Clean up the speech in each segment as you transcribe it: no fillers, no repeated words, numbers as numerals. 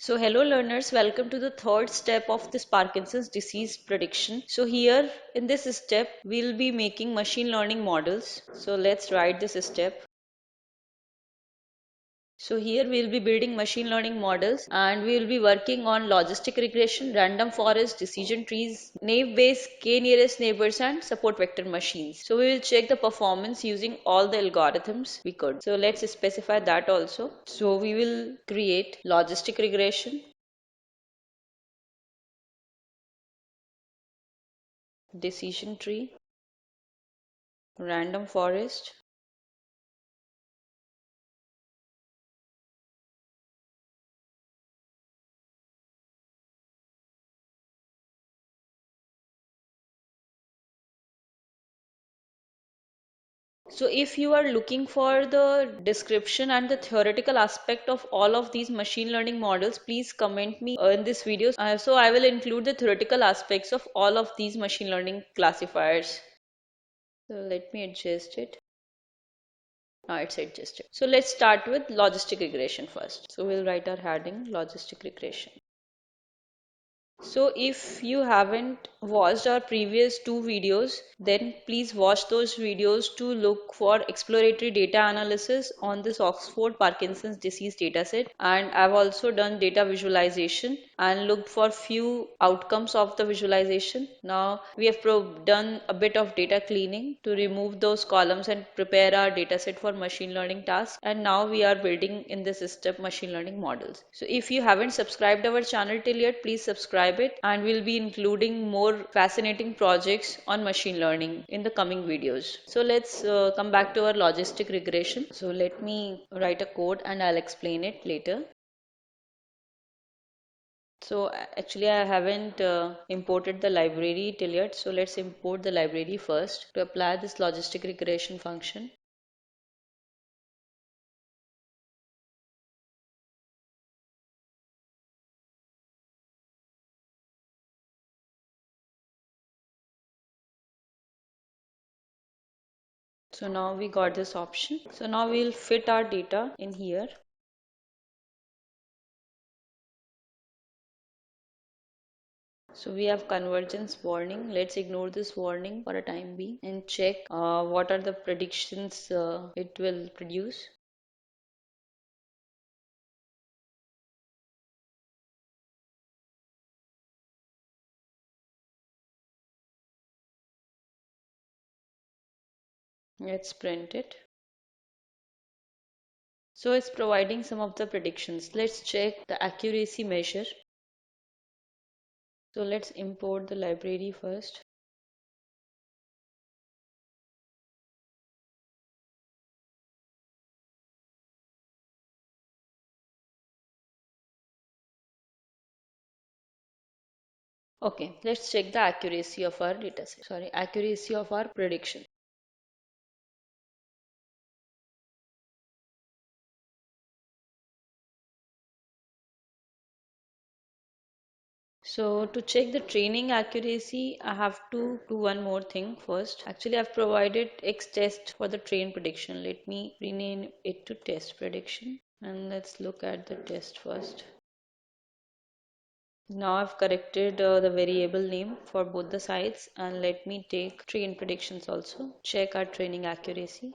So hello learners, welcome to the third step of this Parkinson's disease prediction. So here in this step, we'll be making machine learning models. So let's write this step. So here we'll be building machine learning models and we'll be working on logistic regression, random forest, decision trees, naive-Bayes, k-nearest neighbors and support vector machines. So we will check the performance using all the algorithms we could. So let's specify that also. So we will create logistic regression, decision tree, random forest. So if you are looking for the description and the theoretical aspect of all of these machine learning models, please comment me in this video. So I will include the theoretical aspects of all of these machine learning classifiers. So let me adjust it. Now it's adjusted. So let's start with logistic regression first. So we'll write our heading logistic regression. So if you haven't watched our previous two videos, then please watch those videos to look for exploratory data analysis on this Oxford Parkinson's disease dataset. And I've also done data visualization and looked for few outcomes of the visualization. Now we have done a bit of data cleaning to remove those columns and prepare our dataset for machine learning tasks. And now we are building in this step machine learning models. So if you haven't subscribed our channel till yet, please subscribe it, and we'll be including more fascinating projects on machine learning in the coming videos. So let's come back to our logistic regression. So let me write a code and I'll explain it later. So actually I haven't imported the library till yet. So let's import the library first to apply this logistic regression function. So now we got this option. So now we'll fit our data in here. So we have convergence warning. Let's ignore this warning for a time being and check what are the predictions it will produce. Let's print it. So it's providing some of the predictions. Let's check the accuracy measure. So let's import the library first. Okay, let's check the accuracy of our dataset. Sorry, accuracy of our prediction. So to check the training accuracy, I have to do one more thing first. Actually, I've provided X test for the train prediction. Let me rename it to test prediction and let's look at the test first. Now I've corrected the variable name for both the sides, and let me take train predictions also. Check our training accuracy.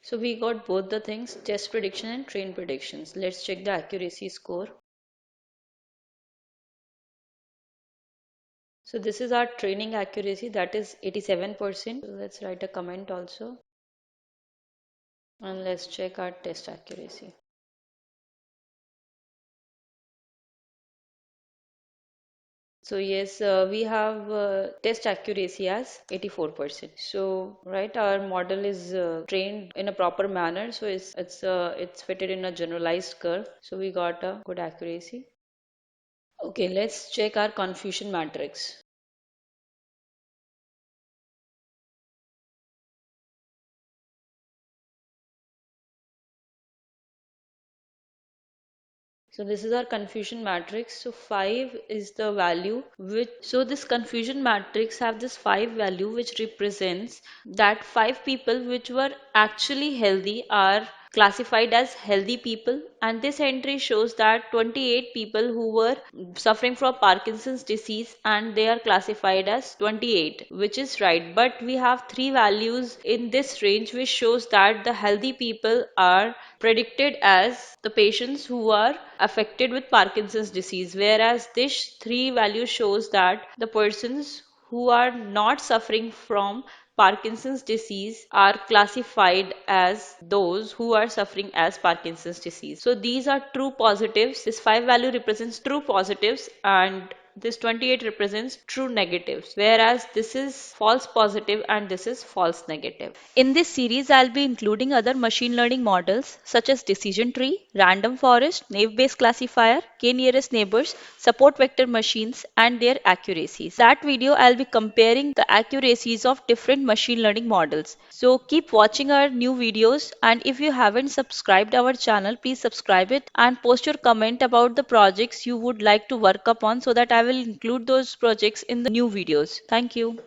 So we got both the things, test prediction and train predictions. Let's check the accuracy score. So this is our training accuracy, that is 87%. So let's write a comment also and let's check our test accuracy. So yes, we have test accuracy as 84%. So right, our model is trained in a proper manner. So it's fitted in a generalized curve. So we got a good accuracy. Okay, let's check our confusion matrix. So this is our confusion matrix. So 5 is the value so this confusion matrix have this 5 value which represents that 5 people which were actually healthy are classified as healthy people, and this entry shows that 28 people who were suffering from Parkinson's disease and they are classified as 28, which is right. But we have three values in this range which shows that the healthy people are predicted as the patients who are affected with Parkinson's disease, whereas this three value shows that the persons who are not suffering from Parkinson's disease are classified as those who are suffering as Parkinson's disease. So these are true positives. This 5 value represents true positives and this 28 represents true negatives, whereas this is false positive and this is false negative. In this series, I'll be including other machine learning models such as decision tree, random forest, naive-bayes classifier, k-nearest neighbors, support vector machines, and their accuracies. That video, I'll be comparing the accuracies of different machine learning models. So keep watching our new videos, and if you haven't subscribed our channel, please subscribe it and post your comment about the projects you would like to work upon so that I will include those projects in the new videos. Thank you.